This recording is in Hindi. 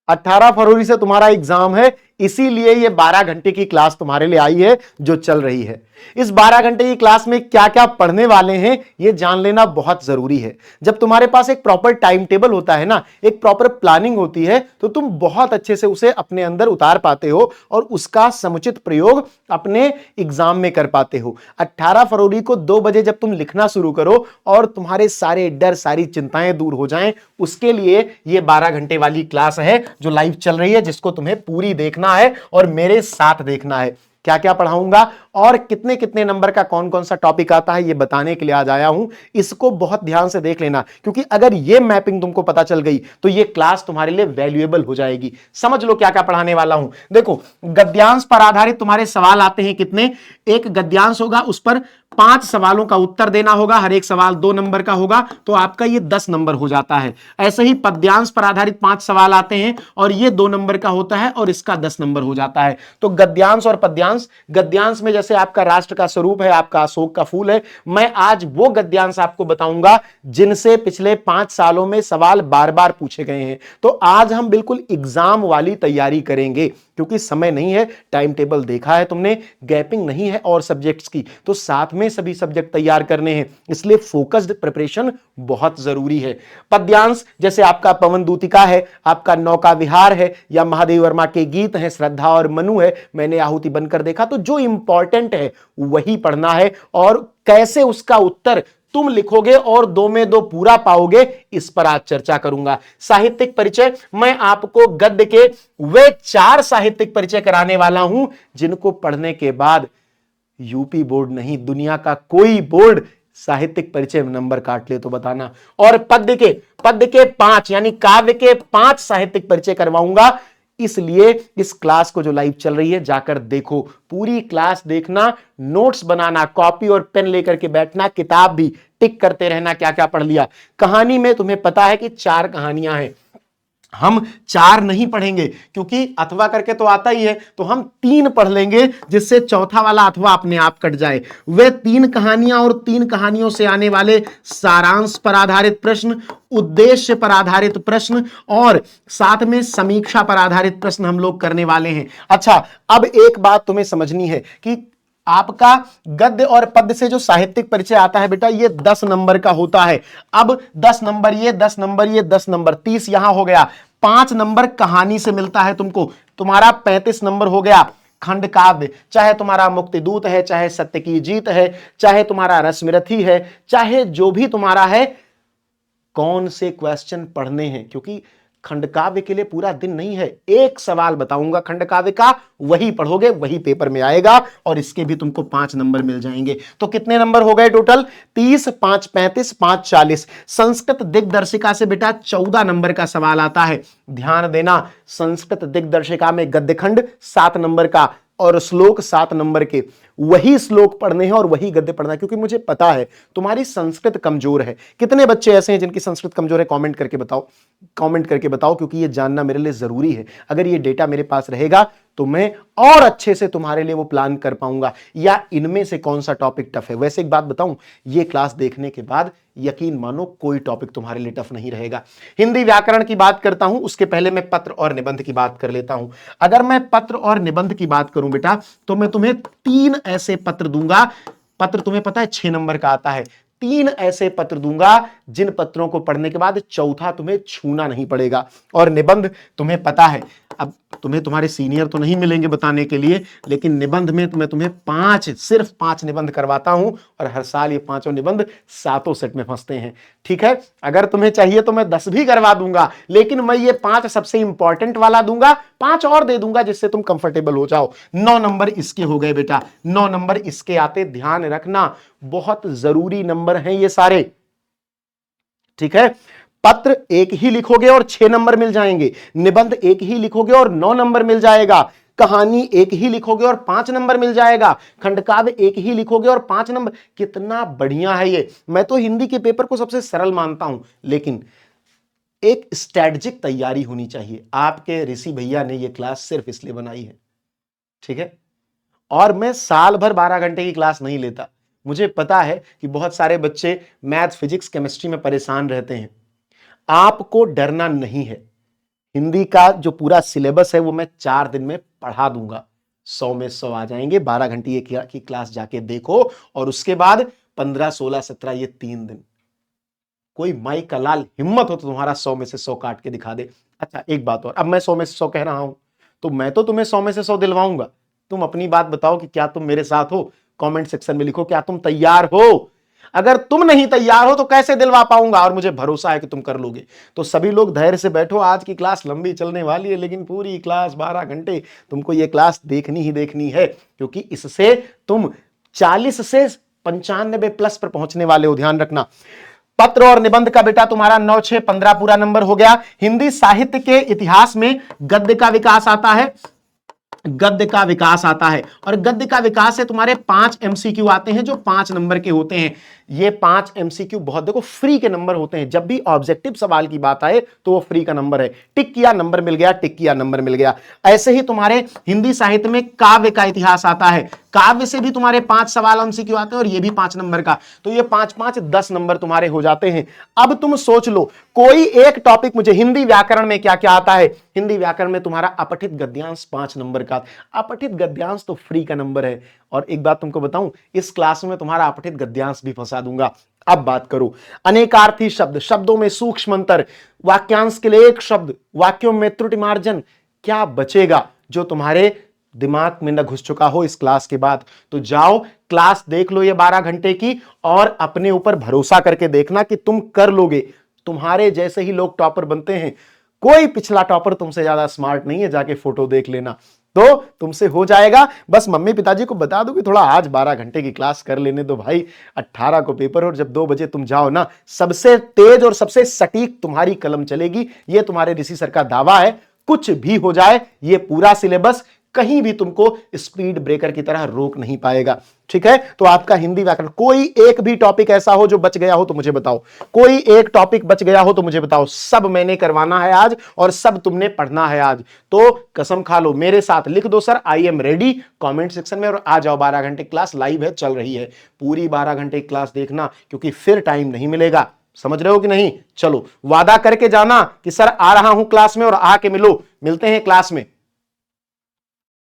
18 फरवरी से तुम्हारा एग्जाम है, इसीलिए ये 12 घंटे की क्लास तुम्हारे लिए आई है जो चल रही है। इस 12 घंटे की क्लास में क्या क्या पढ़ने वाले हैं ये जान लेना बहुत जरूरी है। जब तुम्हारे पास एक प्रॉपर टाइम टेबल होता है ना, एक प्रॉपर प्लानिंग होती है, तो तुम बहुत अच्छे से उसे अपने अंदर उतार पाते हो और उसका समुचित प्रयोग अपने एग्जाम में कर पाते हो। 18 फरवरी को 2 बजे जब तुम लिखना शुरू करो और तुम्हारे सारे डर, सारी चिंताएं दूर हो जाएं, उसके लिए ये 12 घंटे वाली क्लास है जो लाइव चल रही है, जिसको तुम्हें पूरी देखना है और मेरे साथ देखना है। क्या क्या पढ़ाऊंगा और कितने कितने नंबर का कौन कौन सा टॉपिक आता है ये बताने के लिए आज आया हूं। इसको बहुत ध्यान से देख लेना, क्योंकि अगर ये मैपिंग तुमको पता चल गई तो ये क्लास तुम्हारे लिए वैल्यूएबल हो जाएगी। समझ लो क्या क्या पढ़ाने वाला हूं। देखो, गद्यांश पर आधारित तुम्हारे सवाल आते हैं कितने, एक गद्यांश होगा, उस पर 5 सवालों का उत्तर देना होगा, हर एक सवाल 2 नंबर का होगा, तो आपका ये 10 नंबर हो जाता है। ऐसे ही पद्यांश पर आधारित 5 सवाल आते हैं और ये 2 नंबर का होता है और इसका 10 नंबर हो जाता है। तो गद्यांश और पद्यांश, गद्यांश में जैसे आपका राष्ट्र का स्वरूप है, आपका अशोक का फूल है, मैं आज वो गद्यांश आपको बताऊंगा जिनसे पिछले 5 सालों में सवाल बार बार पूछे गए हैं। तो आज हम बिल्कुल एग्जाम वाली तैयारी करेंगे, क्योंकि समय नहीं है, टाइम टेबल देखा है तुमने, गैपिंग नहीं है और सब्जेक्ट्स की, तो साथ में सभी सब्जेक्ट तैयार करने हैं, इसलिए फोकस्ड प्रिपरेशन बहुत जरूरी है। पद्यांश जैसे आपका पवन दूतिका है, आपका नौका विहार है, या महादेव वर्मा के गीत हैं, श्रद्धा और मनु है, मैंने आहुति बनकर देखा, तो जो इंपॉर्टेंट है वही पढ़ना है और कैसे उसका उत्तर तुम लिखोगे और 2 में 2 पूरा पाओगे, इस पर आज चर्चा करूंगा। साहित्यिक परिचय, मैं आपको गद्य के वे 4 साहित्यिक परिचय कराने वाला हूं जिनको पढ़ने के बाद यूपी बोर्ड नहीं, दुनिया का कोई बोर्ड साहित्यिक परिचय में नंबर काट ले तो बताना। और पद्य के 5 यानी काव्य के 5 साहित्यिक परिचय करवाऊंगा। इसलिए इस क्लास को जो लाइव चल रही है जाकर देखो, पूरी क्लास देखना, नोट्स बनाना, कॉपी और पेन लेकर के बैठना, किताब भी टिक करते रहना क्या क्या पढ़ लिया। कहानी में तुम्हें पता है कि 4 कहानियां हैं, हम 4 नहीं पढ़ेंगे क्योंकि अथवा करके तो आता ही है, तो हम 3 पढ़ लेंगे जिससे चौथा वाला अथवा अपने आप कट जाए। वे 3 कहानियां और 3 कहानियों से आने वाले सारांश पर आधारित प्रश्न, उद्देश्य पर आधारित प्रश्न और साथ में समीक्षा पर आधारित प्रश्न हम लोग करने वाले हैं। अच्छा, अब एक बात तुम्हें समझनी है कि आपका गद्य और पद्य से जो साहित्यिक परिचय आता है बेटा, ये 10 नंबर का होता है। अब 10 नंबर ये, 10 नंबर ये, 10 नंबर, 30 यहां हो गया। 5 नंबर कहानी से मिलता है तुमको, तुम्हारा 35 नंबर हो गया। खंड काव्य, चाहे तुम्हारा मुक्तिदूत है, चाहे सत्य की जीत है, चाहे तुम्हारा रश्मिरथी है, चाहे जो भी तुम्हारा है, कौन से क्वेश्चन पढ़ने हैं, क्योंकि खंड काव्य के लिए पूरा दिन नहीं है, एक सवाल बताऊंगा खंड काव्य का, वही पढ़ोगे, वही पेपर में आएगा और इसके भी तुमको 5 नंबर मिल जाएंगे। तो कितने नंबर हो गए टोटल? 30, 5 35, 5 40। संस्कृत दिग्दर्शिका से बेटा 14 नंबर का सवाल आता है। ध्यान देना, संस्कृत दिग्दर्शिका में गद्य खंड 7 नंबर का और श्लोक 7 नंबर के, वही श्लोक पढ़ने हैं और वही गद्य पढ़ना है, क्योंकि मुझे पता है तुम्हारी संस्कृत कमजोर है। कितने बच्चे ऐसे हैं जिनकी संस्कृत कमजोर है? कमेंट करके बताओ, कमेंट करके बताओ, क्योंकि ये जानना मेरे लिए जरूरी है। अगर ये डेटा मेरे पास रहेगा तो मैं और अच्छे से तुम्हारे लिए वो प्लान कर पाऊंगा, या इनमें से कौन सा टॉपिक टफ है। वैसे एक बात बताऊं, ये क्लास देखने के बाद यकीन मानो कोई टॉपिक तुम्हारे लिए टफ नहीं रहेगा। हिंदी व्याकरण की बात करता हूं, उसके पहले मैं पत्र और निबंध की बात कर लेता हूं। अगर मैं पत्र और निबंध की बात करूं बेटा, तो मैं तुम्हें 3 ऐसे पत्र दूंगा। पत्र तुम्हें पता है 6 नंबर का आता है। 3 ऐसे पत्र दूंगा जिन पत्रों को पढ़ने के बाद चौथा तुम्हें छूना नहीं पड़ेगा। और निबंध तुम्हें पता है, अब तुम्हें तुम्हारे सीनियर तो नहीं मिलेंगे बताने के लिए, लेकिन निबंध में मैं तुम्हें 5, सिर्फ 5 निबंध करवाता हूं और हर साल ये 5 निबंध 7 सेट में फंसते हैं। ठीक है, अगर तुम्हें चाहिए तो मैं 10 भी करवा दूंगा, लेकिन मैं ये 5 सबसे इंपॉर्टेंट वाला दूंगा, 5 और दे दूंगा जिससे तुम कंफर्टेबल हो जाओ। 9 नंबर इसके हो गए बेटा, 9 नंबर इसके आते। ध्यान रखना, बहुत जरूरी नंबर हैं ये सारे। ठीक है, पत्र एक ही लिखोगे और 6 नंबर मिल जाएंगे, निबंध एक ही लिखोगे और 9 नंबर मिल जाएगा, कहानी एक ही लिखोगे और 5 नंबर मिल जाएगा, खंडकाव्य एक ही लिखोगे और 5 नंबर। कितना बढ़िया है ये। मैं तो हिंदी के पेपर को सबसे सरल मानता हूं, लेकिन एक स्ट्रेटजिक तैयारी होनी चाहिए। आपके ऋषि भैया ने ये क्लास सिर्फ इसलिए बनाई है। ठीक है, और मैं साल भर 12 घंटे की क्लास नहीं लेता। मुझे पता है कि बहुत सारे बच्चे मैथ, फिजिक्स, केमिस्ट्री में परेशान रहते हैं। आपको डरना नहीं है, हिंदी का जो पूरा सिलेबस है वो मैं 4 दिन में पढ़ा दूंगा। 100 में 100 आ जाएंगे। 12 घंटे की क्लास जाके देखो और उसके बाद 15, 16, 17 ये 3 दिन। कोई माई का लाल हिम्मत हो तो तुम्हारा 100 में से 100 काट के दिखा दे। अच्छा एक बात और, अब मैं 100 में से 100 कह रहा हूं तो मैं तो तुम्हें 100 में से 100 दिलवाऊंगा। तुम अपनी बात बताओ कि क्या तुम मेरे साथ हो? कमेंट सेक्शन में लिखो क्या तुम तैयार हो। अगर तुम नहीं तैयार हो तो कैसे दिलवा पाऊंगा, और मुझे भरोसा है कि तुम कर लोगे। तो सभी लोग धैर्य से बैठो, आज की क्लास लंबी चलने वाली है लेकिन पूरी क्लास 12 घंटे तुमको ये क्लास देखनी ही देखनी है, क्योंकि इससे तुम 40 से 95 प्लस पर पहुंचने वाले हो। ध्यान रखना। पत्र और निबंध का बेटा तुम्हारा 9, 6, 15 पूरा नंबर हो गया। हिंदी साहित्य के इतिहास में गद्य का विकास आता है, गद्य का विकास आता है, और गद्य का विकास से तुम्हारे 5 एमसीक्यू आते हैं जो 5 नंबर के होते हैं। ये 5 एमसीक्यू बहुत देखो फ्री के नंबर होते हैं। जब भी ऑब्जेक्टिव सवाल की बात आए तो वो फ्री का नंबर है। टिक किया नंबर मिल गया, टिक किया नंबर मिल गया। ऐसे ही तुम्हारे हिंदी साहित्य में काव्य का इतिहास आता है। काव्य से भी तुम्हारे 5 सवाल एमसीक्यू आते हैं और ये भी 5 नंबर का, तो ये 5, 5, 10 नंबर तुम्हारे हो जाते हैं। अब तुम सोच लो कोई एक टॉपिक मुझे, हिंदी व्याकरण में क्या क्या आता है? हिंदी व्याकरण में तुम्हारा अपठित गद्यांश 5 नंबर का। अपठित गद्यांश तो फ्री का नंबर है। और एक बात तुमको बताऊं, इस क्लास में तुम्हारा अपठित गद्यांश भी फंसा दूंगा। अब बात करो अनेकार्थी शब्द, शब्दों में सूक्ष्म अंतर, वाक्यांश के लिए एक शब्द, वाक्यों में त्रुटि मार्जन, क्या बचेगा जो तुम्हारे दिमाग में न घुस चुका हो इस क्लास के बाद? तो जाओ क्लास देख लो ये 12 घंटे की, और अपने ऊपर भरोसा करके देखना कि तुम कर लोगे। तुम्हारे जैसे ही लोग टॉपर बनते हैं। कोई पिछला टॉपर तुमसे ज्यादा स्मार्ट नहीं है, जाके फोटो देख लेना तो तुमसे हो जाएगा। बस मम्मी पिताजी को बता दो कि थोड़ा आज 12 घंटे की क्लास कर लेने दो भाई। 18 को पेपर, और जब 2 बजे तुम जाओ ना, सबसे तेज और सबसे सटीक तुम्हारी कलम चलेगी। ये तुम्हारे ऋषि सर का दावा है। कुछ भी हो जाए, ये पूरा सिलेबस कहीं भी तुमको स्पीड ब्रेकर की तरह रोक नहीं पाएगा। ठीक है, तो आपका हिंदी व्याकरण, कोई एक भी टॉपिक ऐसा हो जो बच गया हो तो मुझे बताओ। कोई एक टॉपिक बच गया हो तो मुझे बताओ। सब मैंने करवाना है आज, और सब तुमने पढ़ना है आज। तो कसम खा लो, मेरे साथ लिख दो sir I am ready comment section में, और आ जाओ। 12 घंटे क्लास लाइव है, चल रही है। पूरी 12 घंटे क्लास देखना, क्योंकि फिर टाइम नहीं मिलेगा। समझ रहे हो कि नहीं? चलो वादा करके जाना कि सर आ रहा हूं क्लास में, और आके मिलो। मिलते हैं क्लास में।